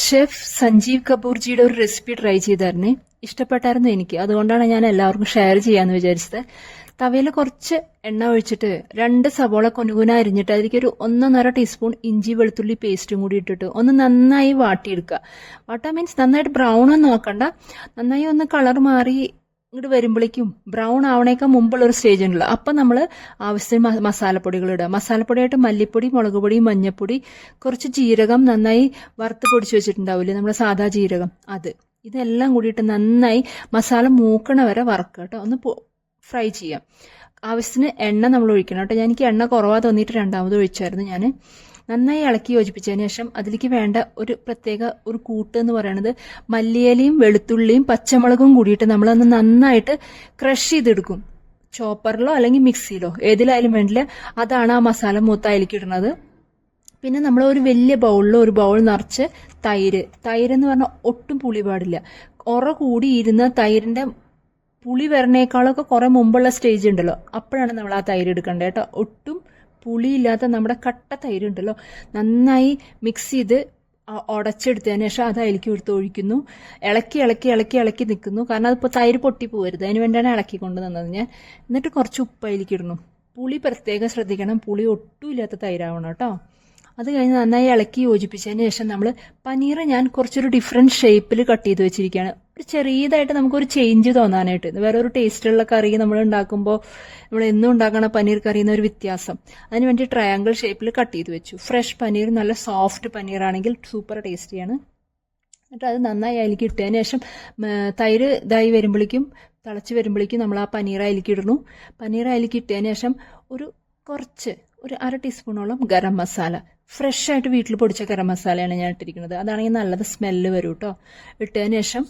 Chef Sanjeev കപൂർജിയുടെ ഒരു recipe try ചെയ്തായിരുന്നേ. ഇഷ്ടപ്പെട്ടായിരുന്നു എനിക്ക്. അതുകൊണ്ടാണ് ഞാൻ എല്ലാവർക്കും ഷെയർ ചെയ്യാന്ന് വിചാരിച്ചത്. തവയിൽ കുറച്ച് എണ്ണ ഒഴിച്ചിട്ട് 2 സവോള കുനുകുന അരിഞ്ഞിട്ട് അതിലേക്ക് ഒരു 1.5 ടീസ്പൂൺ ഇഞ്ചി വെളുത്തുള്ളി പേസ്റ്റും കൂടി ഇട്ടിട്ട് ഒന്ന് നന്നായി വാട്ടിയെടുക്കുക. വാട്ടാ മീൻസ് നന്നായിട്ട് ബ്രൗൺ ഒന്നും നോക്കണ്ട, നന്നായി ഒന്ന് കളർ മാറി ഇങ്ങോട്ട് വരുമ്പോഴേക്കും ബ്രൗൺ ആവണേക്കാൾ മുമ്പുള്ള ഒരു സ്റ്റേജ് ഉണ്ടല്ലോ, അപ്പം നമ്മൾ ആവശ്യത്തിന് മസാലപ്പൊടികൾ ഇടുക. മസാലപ്പൊടിയായിട്ട് മല്ലിപ്പൊടി, മുളക് പൊടി, മഞ്ഞൾപ്പൊടി, കുറച്ച് ജീരകം നന്നായി വറുത്ത് പൊടിച്ച് വെച്ചിട്ടുണ്ടാവില്ലേ നമ്മുടെ സാധാ ജീരകം, ഇതെല്ലാം കൂടിയിട്ട് നന്നായി മസാല മൂക്കണ വരെ വറക്കുക കേട്ടോ. ഒന്ന് ഫ്രൈ ചെയ്യാം. ആവശ്യത്തിന് എണ്ണ നമ്മൾ ഒഴിക്കണം കേട്ടോ. എനിക്ക് എണ്ണ കുറവാ തോന്നിയിട്ട് 2ാമത് ഒഴിച്ചായിരുന്നു ഞാൻ. നന്നായി ഇളക്കി യോജിപ്പിച്ചതിന് ശേഷം അതിലേക്ക് വേണ്ട ഒരു പ്രത്യേക ഒരു കൂട്ട് എന്ന് പറയുന്നത് മല്ലിയിലയും വെളുത്തുള്ളിയും പച്ചമുളകും കൂടിയിട്ട് നമ്മളൊന്ന് നന്നായിട്ട് ക്രഷ് ചെയ്തെടുക്കും. ചോപ്പറിലോ അല്ലെങ്കിൽ മിക്സിയിലോ ഏതിലായാലും വേണ്ടില്ല. അതാണ് ആ മസാല മൂത്ത അതിലേക്ക് ഇടുന്നത്. പിന്നെ നമ്മൾ ഒരു വലിയ ബൗളിൽ ഒരു ബൗൾ നിറച്ച് തൈര് എന്ന് പറഞ്ഞാൽ ഒട്ടും പുളി പാടില്ല. കൂടി ഇരുന്ന തൈരിന്റെ പുളി വരണേക്കാളൊക്കെ കുറെ മുമ്പുള്ള സ്റ്റേജ് ഉണ്ടല്ലോ, അപ്പോഴാണ് നമ്മൾ ആ തൈര് എടുക്കേണ്ടത് കേട്ടോ. ഒട്ടും പുളിയില്ലാത്ത നമ്മുടെ കട്ട തൈര് ഉണ്ടല്ലോ, നന്നായി മിക്സ് ചെയ്ത് ഉടച്ചെടുത്തതിന് ശേഷം അത് അതിലേക്ക് എടുത്ത് ഒഴിക്കുന്നു. ഇളക്കി ഇളക്കി ഇളക്കി ഇളക്കി നിൽക്കുന്നു. കാരണം അതിപ്പോൾ തൈര് പൊട്ടി പോകരുത്, അതിന് വേണ്ടിയാണ് ഇളക്കി കൊണ്ട് നിന്നത് ഞാൻ. എന്നിട്ട് കുറച്ച് ഉപ്പ് അതിലേക്ക് ഇടുന്നു. പുളി പ്രത്യേകം ശ്രദ്ധിക്കണം, പുളി ഒട്ടും ഇല്ലാത്ത തൈരാവണം കേട്ടോ. അത് കഴിഞ്ഞ് നന്നായി ഇളക്കി യോജിപ്പിച്ചതിന് ശേഷം നമ്മൾ പനീർ ഞാൻ കുറച്ചൊരു ഡിഫറെൻറ്റ് ഷേപ്പിൽ കട്ട് ചെയ്ത് വെച്ചിരിക്കുകയാണ്. ഒരു ചെറിയതായിട്ട് നമുക്കൊരു ചേഞ്ച് തോന്നാനായിട്ട്, വേറെ ഒരു ടേസ്റ്റുള്ള കറി നമ്മൾ ഉണ്ടാക്കുമ്പോൾ നമ്മൾ എന്നും ഉണ്ടാക്കണ പനീർ കറിയുന്ന ഒരു വ്യത്യാസം, അതിനുവേണ്ടി ട്രയാങ്കിൾ ഷേപ്പിൽ കട്ട് ചെയ്ത് വെച്ചു. ഫ്രഷ് പനീർ, നല്ല സോഫ്റ്റ് പനീർ ആണെങ്കിൽ സൂപ്പർ ടേസ്റ്റിയാണ്. എന്നിട്ട് അത് നന്നായി അതിലേക്ക് ഇട്ടതിന് ശേഷം തൈര് ഇതായി വരുമ്പോഴേക്കും, തിളച്ച് വരുമ്പോഴേക്കും നമ്മൾ ആ പനീർ അതിലേക്ക് ഇടുന്നു. പനീർ അതിലേക്ക് ഇട്ടതിന് ശേഷം ഒരു 1/2 ടീസ്പൂണോളം ഗരം മസാല, ഫ്രഷ് ആയിട്ട് വീട്ടിൽ പൊടിച്ച ഗരം മസാലയാണ് ഞാൻ ഇട്ടിരിക്കുന്നത്. അതാണെങ്കിൽ നല്ലത് സ്മെല്ല് വരും കേട്ടോ. ഇട്ടതിന് ശേഷം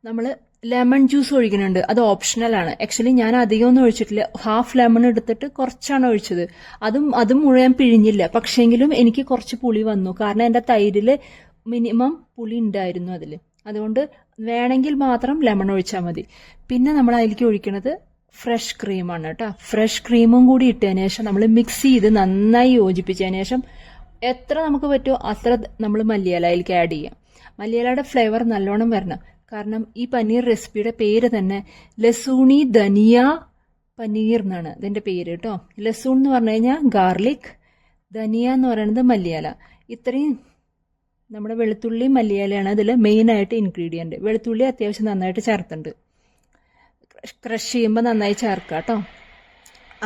നമ്മൾ ലെമൺ ജ്യൂസ് ഒഴിക്കുന്നുണ്ട്. അത് ഓപ്ഷണലാണ്. ആക്ച്വലി ഞാൻ അധികം ഒന്നും ഒഴിച്ചിട്ടില്ല. ഹാഫ് ലെമൺ എടുത്തിട്ട് കുറച്ചാണ് ഒഴിച്ചത്. അതും മുഴുവൻ പിഴിഞ്ഞില്ല. പക്ഷേങ്കിലും എനിക്ക് കുറച്ച് പുളി വന്നു, കാരണം എൻ്റെ തൈരിൽ മിനിമം പുളി ഉണ്ടായിരുന്നു അതിൽ. അതുകൊണ്ട് വേണമെങ്കിൽ മാത്രം ലെമൺ ഒഴിച്ചാൽ മതി. പിന്നെ നമ്മൾ അതിലേക്ക് ഒഴിക്കുന്നത് ഫ്രഷ് ക്രീമാണ് കേട്ടോ. ഫ്രഷ് ക്രീമും കൂടി ഇട്ടതിന് ശേഷം നമ്മൾ മിക്സ് ചെയ്ത് നന്നായി യോജിപ്പിച്ചതിന് ശേഷം എത്ര നമുക്ക് പറ്റുമോ അത്ര നമ്മൾ മല്ലിയില അതിലേക്ക് ആഡ് ചെയ്യാം. മല്ലിയിലയുടെ ഫ്ലേവർ നല്ലോണം വരണം. കാരണം ഈ പനീർ റെസിപ്പിയുടെ പേര് തന്നെ ലസൂണി ധനിയ പനീർ എന്നാണ് ഇതിൻ്റെ പേര് കേട്ടോ. ലസൂൺ എന്ന് പറഞ്ഞു കഴിഞ്ഞാൽ ഗാർലിക്, ധനിയ എന്ന് പറയുന്നത് മല്ലിയില. ഇത്രയും നമ്മുടെ വെളുത്തുള്ളി മല്ലിയിലയാണ് അതിൽ മെയിനായിട്ട് ഇൻഗ്രീഡിയൻറ്റ്. വെളുത്തുള്ളി അത്യാവശ്യം നന്നായിട്ട് ചേർത്തുണ്ട്. ക്രഷ് ചെയ്യുമ്പോൾ നന്നായി ചേർക്കുക കേട്ടോ.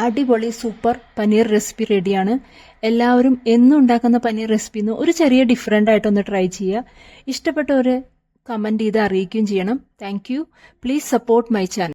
അടിപൊളി സൂപ്പർ പനീർ റെസിപ്പി റെഡിയാണ്. എല്ലാവരും എന്നും ഉണ്ടാക്കുന്ന പനീർ റെസിപ്പിന്ന് ഒരു ചെറിയ ഡിഫറെൻ്റ് ആയിട്ടൊന്ന് ട്രൈ ചെയ്യുക. ഇഷ്ടപ്പെട്ടവർ കമൻറ്റ് ചെയ്ത് അറിയിക്കുകയും ചെയ്യണം. Thank you. Please support my channel.